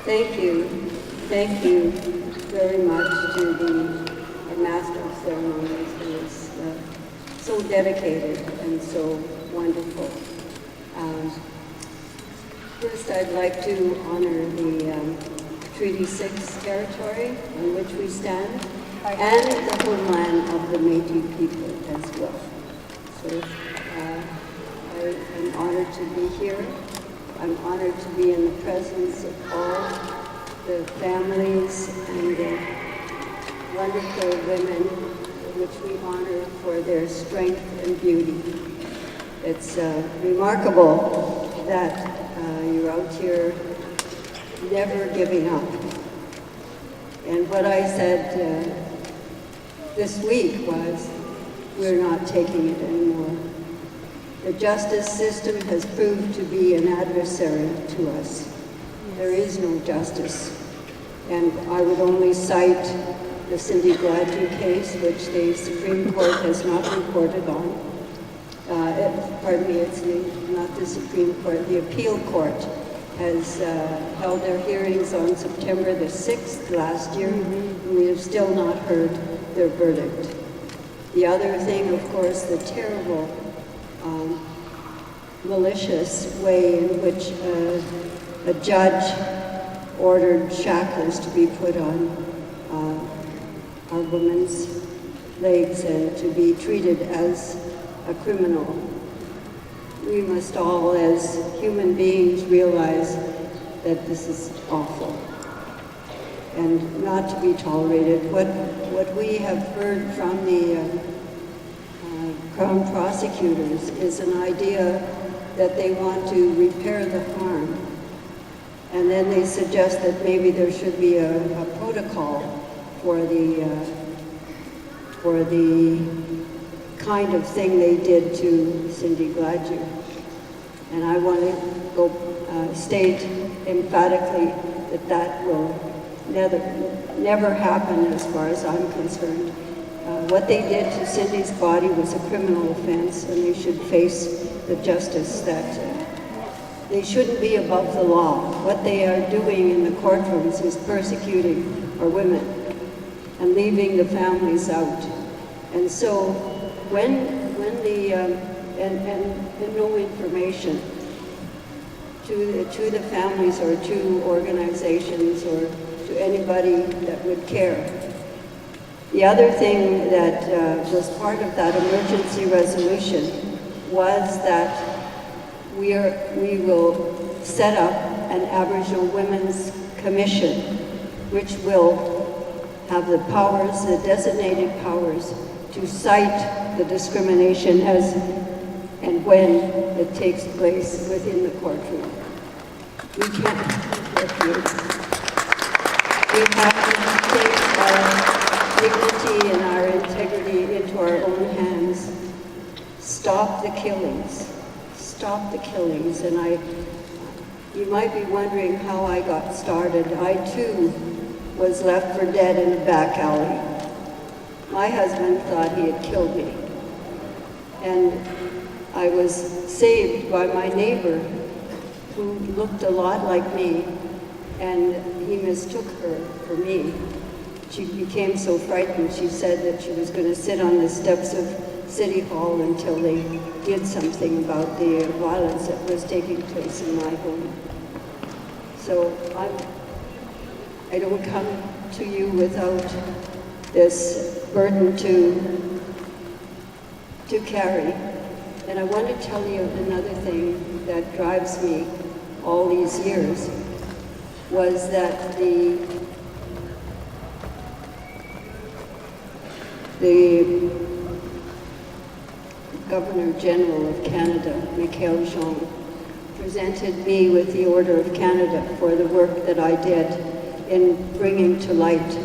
Thank you. Thank you very much to our Master of Ceremonies, who is so dedicated and so wonderful. First, I'd like to honor the Treaty 6 territory on which we stand, and the homeland of the Métis people as well. So I am honored to be here. I'm honored to be in the presence of all the families and the wonderful women which we honor for their strength and beauty. It's remarkable that you're out here never giving up. And what I said this week was, we're not taking it anymore. The justice system has proved to be an adversary to us. There is no justice. And I would only cite the Cindy Gladue case, which the Supreme Court has not reported on. It's not the Supreme Court, the Appeal Court has held their hearings on September the 6th last year, and we have still not heard their verdict. The other thing, of course, the terrible malicious way in which a judge ordered shackles to be put on our women's legs and to be treated as a criminal. We must all, as human beings, realize that this is awful and not to be tolerated. What we have heard from the Crown prosecutors is an idea that they want to repair the harm. And then they suggest that maybe there should be a protocol for the kind of thing they did to Cindy Gladue. And I want to state emphatically that that will never happen as far as I'm concerned. What they did to Cindy's body was a criminal offense, and they should face the justice that they shouldn't be above the law. What they are doing in the courtrooms is persecuting our women and leaving the families out. And so when no information to the families or to organizations or to anybody that would care. The other thing that was part of that emergency resolution was that we will set up an Aboriginal Women's Commission, which will have the powers, the designated powers, to cite the discrimination as and when it takes place within the courtroom. We can't refuse. We have to take our dignity and our integrity into our own hands. Stop the killings. Stop the killings. And you might be wondering how I got started. I too was left for dead in a back alley. My husband thought he had killed me. And I was saved by my neighbor who looked a lot like me, and he mistook her for me. She became so frightened, she said that she was going to sit on the steps of City Hall until they did something about the violence that was taking place in my home. So I don't come to you without this burden to carry. And I want to tell you another thing that drives me all these years, was that the Governor General of Canada, Michael Jean, presented me with the Order of Canada for the work that I did in bringing to light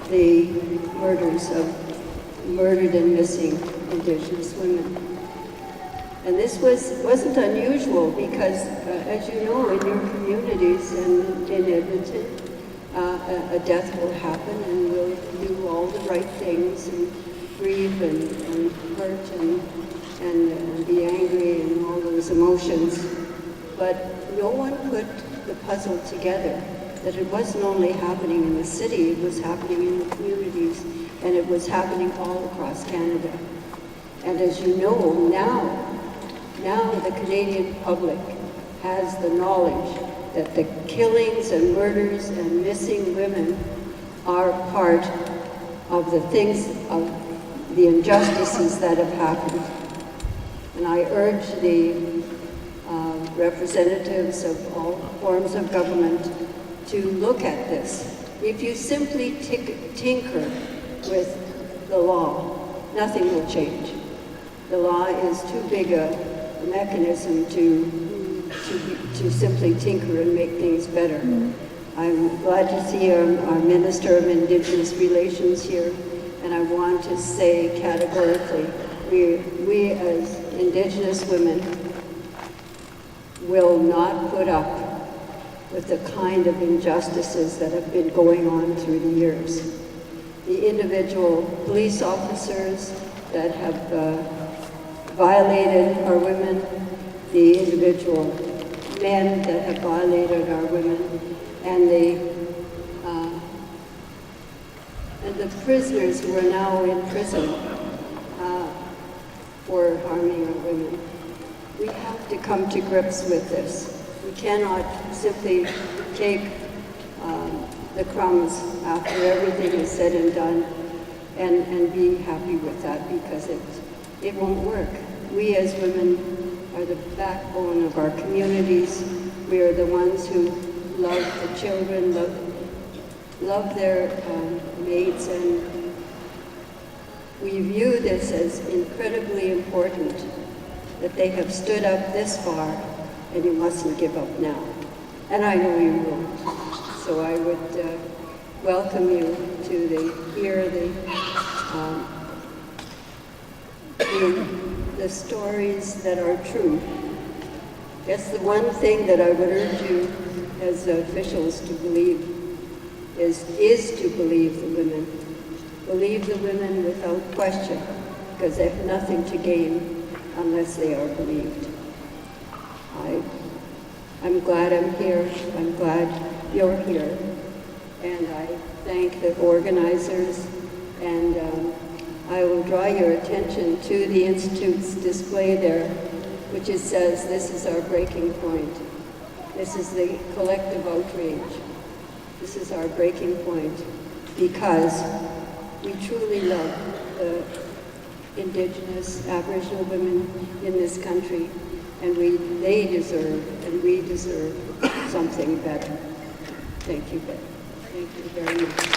the murders of murdered and missing Indigenous women. And this wasn't unusual because, as you know, in your communities and in Edmonton, a death will happen and we'll do all the right things and grieve and hurt and be angry and all those emotions. But no one put the puzzle together that it wasn't only happening in the city, it was happening in the communities, and it was happening all across Canada. And as you know, now the Canadian public has the knowledge that the killings and murders and missing women are part of the things, of the injustices that have happened. And I urge the representatives of all forms of government to look at this. If you simply tinker with the law, nothing will change. The law is too big a mechanism to simply tinker and make things better. I'm glad to see our Minister of Indigenous Relations here, and I want to say categorically, we as Indigenous women will not put up with the kind of injustices that have been going on through the years. The individual police officers that have violated our women, the individual men that have violated our women, and the prisoners who are now in prison for harming our women. We have to come to grips with this. We cannot simply take the crumbs after everything is said and done and be happy with that, because it won't work. We as women are the backbone of our communities. We are the ones who love the children, love their mates, and we view this as incredibly important that they have stood up this far, and you mustn't give up now. And I know you won't. So I would welcome you to hear the stories that are true. That's the one thing that I would urge you as officials to believe, is to believe the women. Believe the women without question, because they have nothing to gain unless they are believed. I'm glad I'm here. I'm glad you're here. And I thank the organizers, and I will draw your attention to the Institute's display there, which says, this is our breaking point. This is the collective outrage. This is our breaking point, because we truly love the Indigenous, Aboriginal women in this country, and they deserve, and we deserve something better. Thank you, Ben. Thank you very much.